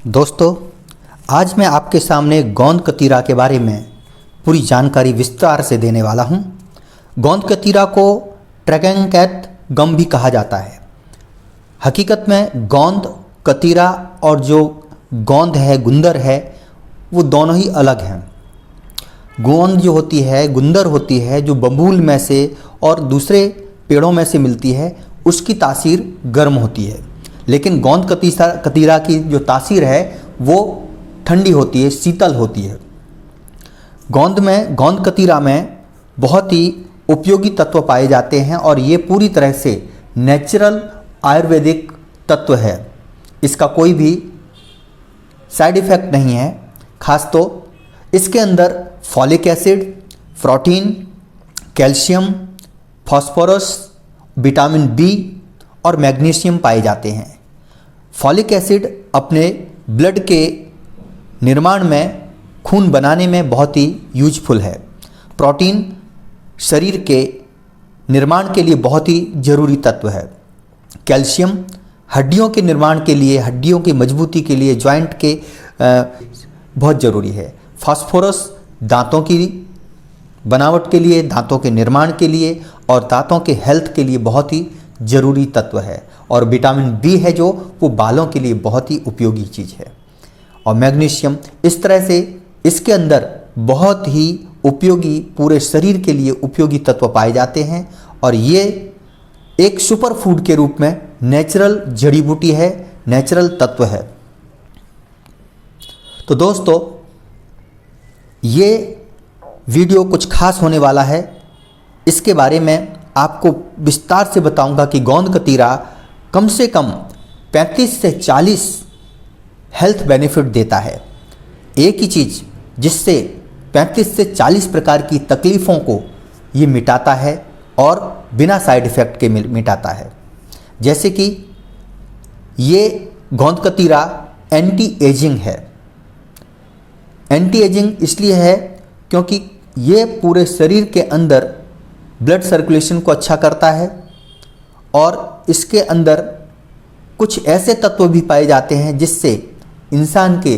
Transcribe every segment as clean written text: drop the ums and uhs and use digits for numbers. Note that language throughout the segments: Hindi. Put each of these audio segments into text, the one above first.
दोस्तों, आज मैं आपके सामने गोंद कतीरा के बारे में पूरी जानकारी विस्तार से देने वाला हूं। गोंद कतीरा को ड्रैगन कैट गम भी कहा जाता है। हकीकत में गोंद कतीरा और जो गोंद है, गुंदर है, वो दोनों ही अलग हैं। गोंद जो होती है, गुंदर होती है, जो बबूल में से और दूसरे पेड़ों में से मिलती है, उसकी तासीर गर्म होती है। लेकिन गोंद कतीरा की जो तासीर है वो ठंडी होती है, शीतल होती है। गोंद कतीरा में बहुत ही उपयोगी तत्व पाए जाते हैं और ये पूरी तरह से नेचुरल आयुर्वेदिक तत्व है। इसका कोई भी साइड इफ़ेक्ट नहीं है। खास तो इसके अंदर folic acid, protein, calcium, phosphorus, vitamin B और मैग्नीशियम पाए जाते हैं। फॉलिक एसिड अपने ब्लड के निर्माण में, खून बनाने में बहुत ही यूजफुल है। प्रोटीन शरीर के निर्माण के लिए बहुत ही ज़रूरी तत्व है। कैल्शियम हड्डियों के निर्माण के लिए, हड्डियों की मजबूती के लिए, जॉइंट के बहुत ज़रूरी है। फास्फोरस दांतों की बनावट के लिए, दांतों के निर्माण के लिए और दांतों के हेल्थ के लिए बहुत ही ज़रूरी तत्व है। और विटामिन बी है जो वो बालों के लिए बहुत ही उपयोगी चीज़ है। और मैग्नीशियम, इस तरह से इसके अंदर बहुत ही उपयोगी, पूरे शरीर के लिए उपयोगी तत्व पाए जाते हैं। और ये एक सुपर फूड के रूप में नेचुरल जड़ी बूटी है, नेचुरल तत्व है। तो दोस्तों, ये वीडियो कुछ खास होने वाला है। इसके बारे में आपको विस्तार से बताऊंगा कि गोंद कतीरा कम से कम 35 से 40 हेल्थ बेनिफिट देता है। एक ही चीज़ जिससे 35 से 40 प्रकार की तकलीफ़ों को ये मिटाता है और बिना साइड इफ़ेक्ट के मिटाता है। जैसे कि ये गोंद कतीरा एंटी एजिंग है। एंटी एजिंग इसलिए है क्योंकि ये पूरे शरीर के अंदर ब्लड सर्कुलेशन को अच्छा करता है और इसके अंदर कुछ ऐसे तत्व भी पाए जाते हैं जिससे इंसान के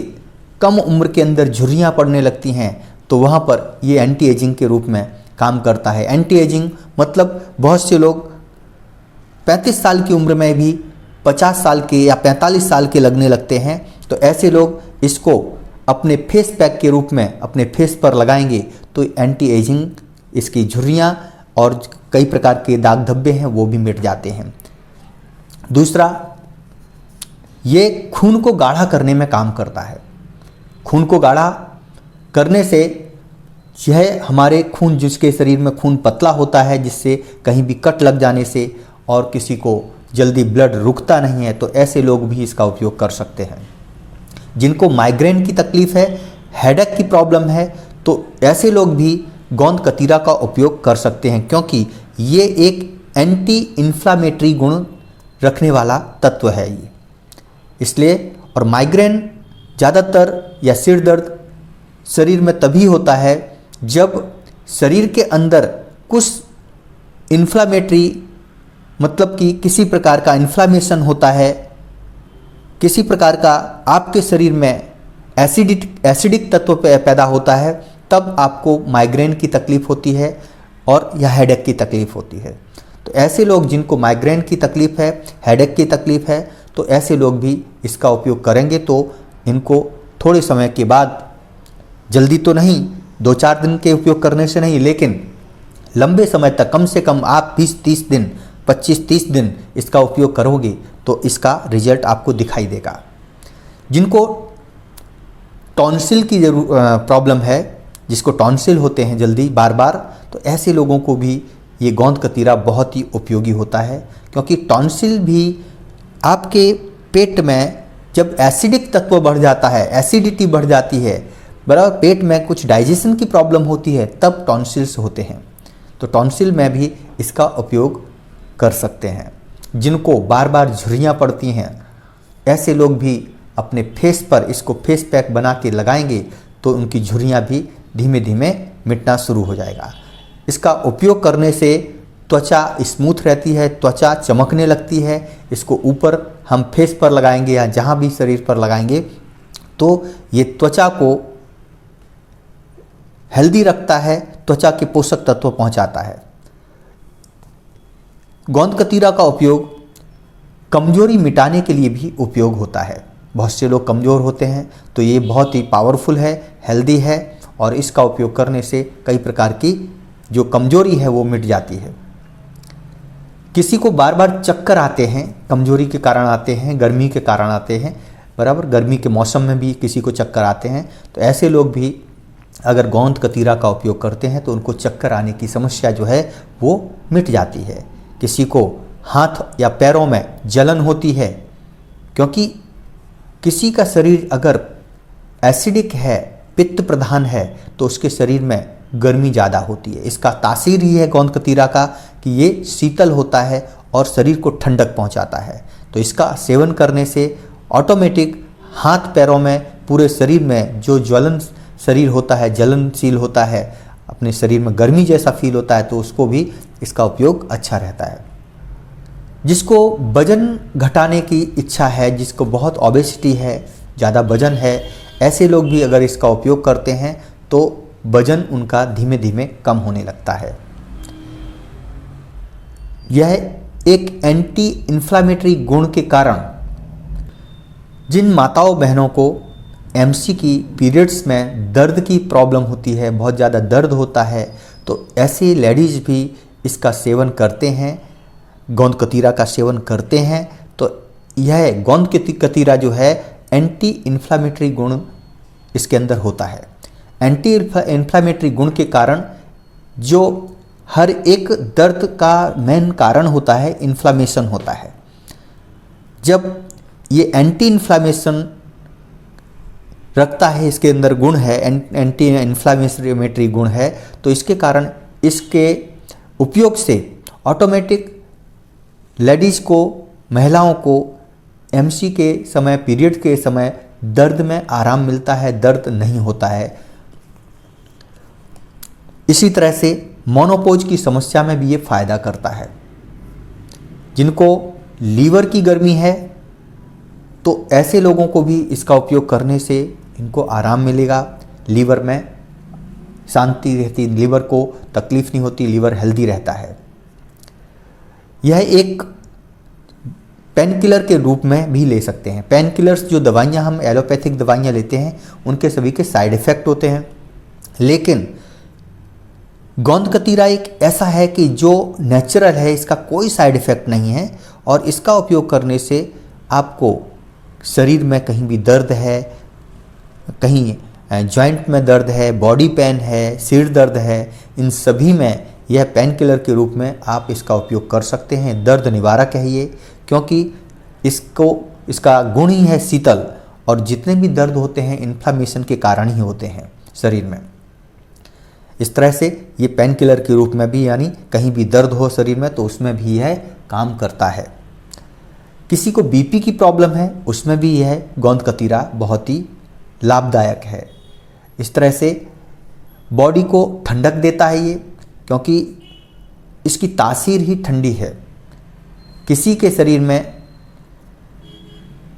कम उम्र के अंदर झुर्रियाँ पड़ने लगती हैं, तो वहाँ पर ये एंटी एजिंग के रूप में काम करता है। एंटी एजिंग मतलब बहुत से लोग 35 साल की उम्र में भी 50 साल के या 45 साल के लगने लगते हैं। तो ऐसे लोग इसको अपने फेस पैक के रूप में अपने फेस पर लगाएंगे तो एंटी एजिंग, इसकी झुर्रियाँ और कई प्रकार के दाग धब्बे हैं वो भी मिट जाते हैं। दूसरा, ये खून को गाढ़ा करने में काम करता है। खून को गाढ़ा करने से यह हमारे खून, जिसके शरीर में खून पतला होता है, जिससे कहीं भी कट लग जाने से और किसी को जल्दी ब्लड रुकता नहीं है, तो ऐसे लोग भी इसका उपयोग कर सकते हैं। जिनको माइग्रेन की तकलीफ़ है, हेडेक की प्रॉब्लम है, तो ऐसे लोग भी गोंद कतीरा का उपयोग कर सकते हैं क्योंकि ये एक एंटी इन्फ्लामेटरी गुण रखने वाला तत्व है ये। इसलिए, और माइग्रेन ज़्यादातर या सिर दर्द शरीर में तभी होता है जब शरीर के अंदर कुछ इन्फ्लामेटरी, मतलब कि किसी प्रकार का इन्फ्लामेशन होता है, किसी प्रकार का आपके शरीर में एसिडिक तत्व पैदा होता है, तब आपको माइग्रेन की तकलीफ़ होती है और या हेडेक की तकलीफ़ होती है। तो ऐसे लोग जिनको माइग्रेन की तकलीफ़ है, हेडेक की तकलीफ़ है, तो ऐसे लोग भी इसका उपयोग करेंगे तो इनको थोड़े समय के बाद, जल्दी तो नहीं, 2-4 दिन के उपयोग करने से नहीं, लेकिन लंबे समय तक, कम से कम आप 20-30 दिन, 25-30 दिन इसका उपयोग करोगे तो इसका रिजल्ट आपको दिखाई देगा। जिनको टॉन्सिल की प्रॉब्लम है, जिसको टॉन्सिल होते हैं जल्दी बार बार, तो ऐसे लोगों को भी ये गोंद कतीरा बहुत ही उपयोगी होता है। क्योंकि टॉन्सिल भी आपके पेट में जब एसिडिक तत्व बढ़ जाता है, एसिडिटी बढ़ जाती है, बराबर, पेट में कुछ डाइजेशन की प्रॉब्लम होती है, तब टॉन्सिल्स होते हैं। तो टॉन्सिल में भी इसका उपयोग कर सकते हैं। जिनको बार बार झुर्रियाँ पड़ती हैं, ऐसे लोग भी अपने फेस पर इसको फेस पैक बना के लगाएंगे तो उनकी झुर्रियाँ भी धीमे धीमे मिटना शुरू हो जाएगा। इसका उपयोग करने से त्वचा स्मूथ रहती है, त्वचा चमकने लगती है। इसको ऊपर हम फेस पर लगाएंगे या जहाँ भी शरीर पर लगाएंगे तो ये त्वचा को हेल्दी रखता है, त्वचा के पोषक तत्व पहुंचाता है। गोंद कतीरा का उपयोग कमजोरी मिटाने के लिए भी उपयोग होता है। बहुत से लोग कमज़ोर होते हैं, तो ये बहुत ही पावरफुल है, हेल्दी है, और इसका उपयोग करने से कई प्रकार की जो कमजोरी है वो मिट जाती है। किसी को बार बार चक्कर आते हैं, कमजोरी के कारण आते हैं, गर्मी के कारण आते हैं, बराबर, गर्मी के मौसम में भी किसी को चक्कर आते हैं, तो ऐसे लोग भी अगर गोंद कतीरा का उपयोग करते हैं तो उनको चक्कर आने की समस्या जो है वो मिट जाती है। किसी को हाथ या पैरों में जलन होती है, क्योंकि किसी का शरीर अगर एसिडिक है, पित्त प्रधान है, तो उसके शरीर में गर्मी ज़्यादा होती है। इसका तासीर ही है गोंद कतीरा का कि ये शीतल होता है और शरीर को ठंडक पहुंचाता है। तो इसका सेवन करने से ऑटोमेटिक हाथ पैरों में, पूरे शरीर में जो ज्वलन शरीर होता है, जलनशील होता है, अपने शरीर में गर्मी जैसा फील होता है, तो उसको भी इसका उपयोग अच्छा रहता है। जिसको वजन घटाने की इच्छा है, जिसको बहुत ओबेसिटी है, ज़्यादा वजन है, ऐसे लोग भी अगर इसका उपयोग करते हैं तो वजन उनका धीमे धीमे कम होने लगता है। यह एक एंटी इन्फ्लामेटरी गुण के कारण जिन माताओं बहनों को एमसी की पीरियड्स में दर्द की प्रॉब्लम होती है, बहुत ज़्यादा दर्द होता है, तो ऐसी लेडीज़ भी इसका सेवन करते हैं, गोंद कतीरा का सेवन करते हैं। तो यह गोंद कतीरा जो है एंटी इन्फ्लामेटरी गुण इसके अंदर होता है। एंटी इन्फ्लामेटरी गुण के कारण जो हर एक दर्द का मेन कारण होता है, इन्फ्लामेशन होता है। जब ये एंटी इन्फ्लामेशन रखता है, इसके अंदर गुण है, एंटी इन्फ्लामेटरी गुण है, तो इसके कारण इसके उपयोग से ऑटोमेटिक लेडीज़ को, महिलाओं को एमसी के समय, पीरियड के समय दर्द में आराम मिलता है, दर्द नहीं होता है। इसी तरह से मोनोपोज की समस्या में भी ये फायदा करता है। जिनको लीवर की गर्मी है, तो ऐसे लोगों को भी इसका उपयोग करने से इनको आराम मिलेगा, लीवर में शांति रहती, लीवर को तकलीफ नहीं होती, लीवर हेल्दी रहता है। यह एक पेन किलर के रूप में भी ले सकते हैं। पेन किलर्स जो दवाइयाँ हम एलोपैथिक दवाइयाँ लेते हैं, उनके सभी के साइड इफ़ेक्ट होते हैं, लेकिन गोंद कतीरा एक ऐसा है कि जो नेचुरल है, इसका कोई साइड इफ़ेक्ट नहीं है, और इसका उपयोग करने से आपको शरीर में कहीं भी दर्द है, कहीं जॉइंट में दर्द है, बॉडी पेन है, सिर दर्द है, इन सभी में यह पेन किलर के रूप में आप इसका उपयोग कर सकते हैं। दर्द निवारक है ये, क्योंकि इसका गुण ही है शीतल, और जितने भी दर्द होते हैं इन्फ्लामेशन के कारण ही होते हैं शरीर में। इस तरह से ये पेन किलर के रूप में भी, यानी कहीं भी दर्द हो शरीर में तो उसमें भी यह काम करता है। किसी को बीपी की प्रॉब्लम है, उसमें भी यह गोंद कतीरा बहुत ही लाभदायक है। इस तरह से बॉडी को ठंडक देता है ये, क्योंकि इसकी तासीर ही ठंडी है। किसी के शरीर में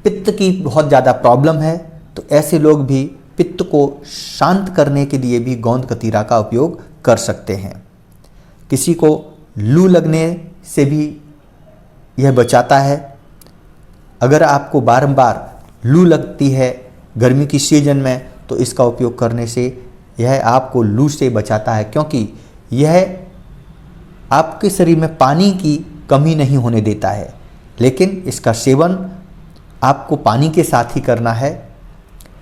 पित्त की बहुत ज़्यादा प्रॉब्लम है, तो ऐसे लोग भी पित्त को शांत करने के लिए भी गोंद कतीरा का उपयोग कर सकते हैं। किसी को लू लगने से भी यह बचाता है। अगर आपको बारंबार लू लगती है गर्मी की सीजन में, तो इसका उपयोग करने से यह आपको लू से बचाता है, क्योंकि यह आपके शरीर में पानी की कमी नहीं होने देता है। लेकिन इसका सेवन आपको पानी के साथ ही करना है,